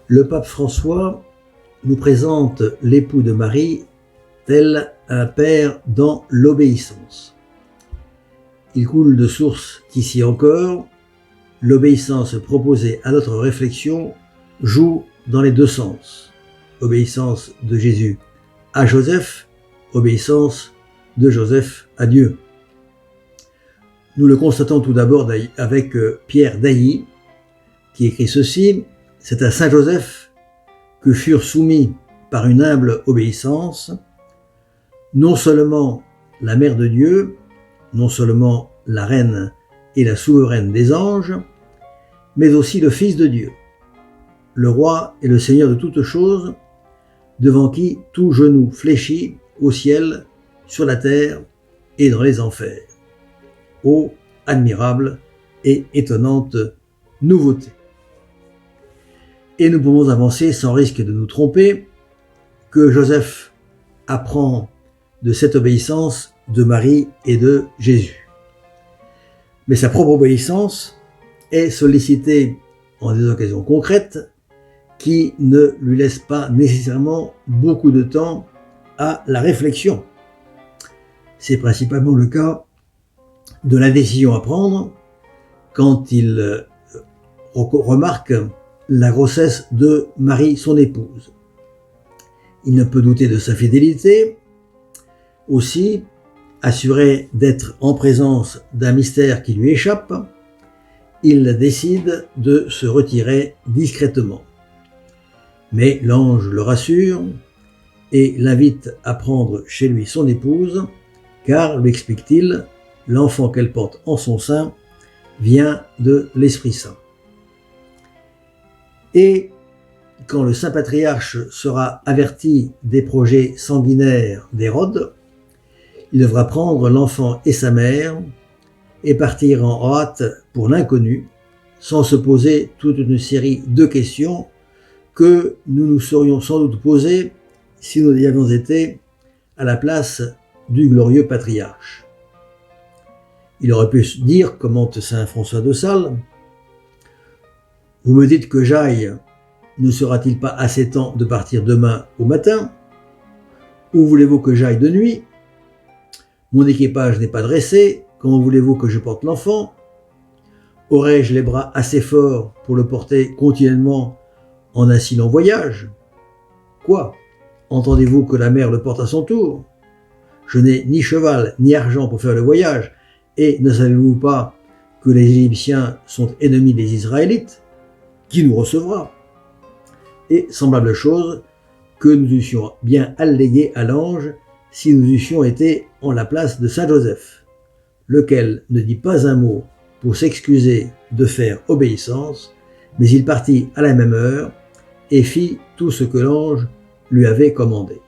Le pape François nous présente l'époux de Marie tel un père dans l'obéissance. Il coule de source qu'ici encore, l'obéissance proposée à notre réflexion joue dans les deux sens. Obéissance de Jésus à Joseph, obéissance de Joseph à Dieu. Nous le constatons tout d'abord avec Pierre d'Ailly, qui écrit ceci: « C'est à Saint Joseph que furent soumis par une humble obéissance, non seulement la Mère de Dieu, non seulement la Reine et la souveraine des anges, mais aussi le Fils de Dieu, le Roi et le Seigneur de toutes choses, devant qui tout genou fléchit au ciel, sur la terre et dans les enfers. » Ô admirable et étonnante nouveauté. Et nous pouvons avancer sans risque de nous tromper que Joseph apprend de cette obéissance de Marie et de Jésus. Mais sa propre obéissance est sollicitée en des occasions concrètes qui ne lui laissent pas nécessairement beaucoup de temps à la réflexion. C'est principalement le cas de la décision à prendre quand il remarque la grossesse de Marie, son épouse. Il ne peut douter de sa fidélité. Aussi, assuré d'être en présence d'un mystère qui lui échappe, il décide de se retirer discrètement. Mais l'ange le rassure et l'invite à prendre chez lui son épouse, car, lui explique-t-il, l'enfant qu'elle porte en son sein vient de l'Esprit Saint. Et quand le Saint Patriarche sera averti des projets sanguinaires d'Hérode, il devra prendre l'enfant et sa mère et partir en hâte pour l'inconnu, sans se poser toute une série de questions que nous nous serions sans doute posées si nous y avions été à la place du glorieux patriarche. Il aurait pu se dire, commente saint François de Sales, « Vous me dites que j'aille, ne sera-t-il pas assez temps de partir demain au matin? Où voulez-vous que j'aille de nuit? Mon équipage n'est pas dressé, comment voulez-vous que je porte l'enfant? Aurais-je les bras assez forts pour le porter continuellement en un si long voyage? Quoi? Entendez-vous que la mère le porte à son tour? Je n'ai ni cheval ni argent pour faire le voyage, et ne savez-vous pas que les Égyptiens sont ennemis des Israélites? Qui nous recevra? » Et semblable chose que nous eussions bien allégué à l'ange si nous eussions été en la place de saint Joseph, lequel ne dit pas un mot pour s'excuser de faire obéissance, mais il partit à la même heure et fit tout ce que l'ange lui avait commandé.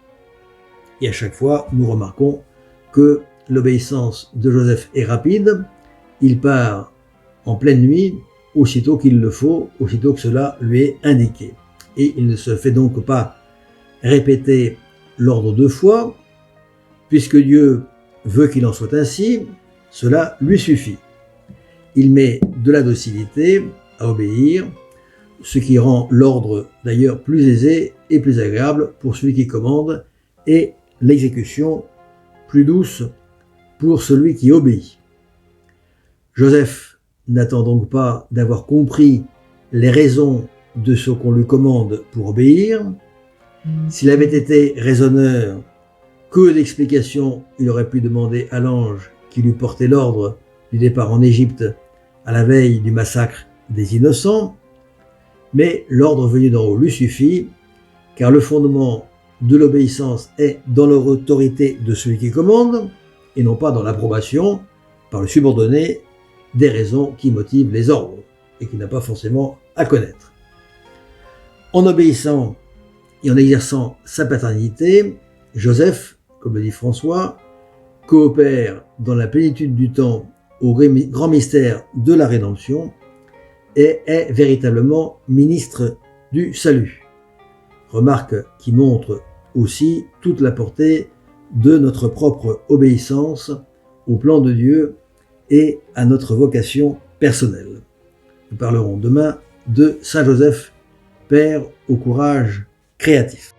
Et à chaque fois, nous remarquons que l'obéissance de Joseph est rapide, il part en pleine nuit, aussitôt qu'il le faut, aussitôt que cela lui est indiqué. Et il ne se fait donc pas répéter l'ordre 2 fois, puisque Dieu veut qu'il en soit ainsi, cela lui suffit. Il met de la docilité à obéir, ce qui rend l'ordre d'ailleurs plus aisé et plus agréable pour celui qui commande, et l'exécution plus douce pour celui qui obéit. Joseph n'attend donc pas d'avoir compris les raisons de ce qu'on lui commande pour obéir. S'il avait été raisonneur, que d'explications il aurait pu demander à l'ange qui lui portait l'ordre du départ en Égypte à la veille du massacre des innocents, mais l'ordre venu d'en haut lui suffit, car le fondement de l'obéissance est dans l'autorité de celui qui commande, et non pas dans l'approbation par le subordonné des raisons qui motivent les ordres, et qui n'a pas forcément à connaître. En obéissant et en exerçant sa paternité, Joseph, comme le dit François, coopère dans la plénitude du temps au grand mystère de la rédemption et est véritablement ministre du salut. Remarque qui montre aussi toute la portée de notre propre obéissance au plan de Dieu et à notre vocation personnelle. Nous parlerons demain de Saint Joseph père au courage créatif.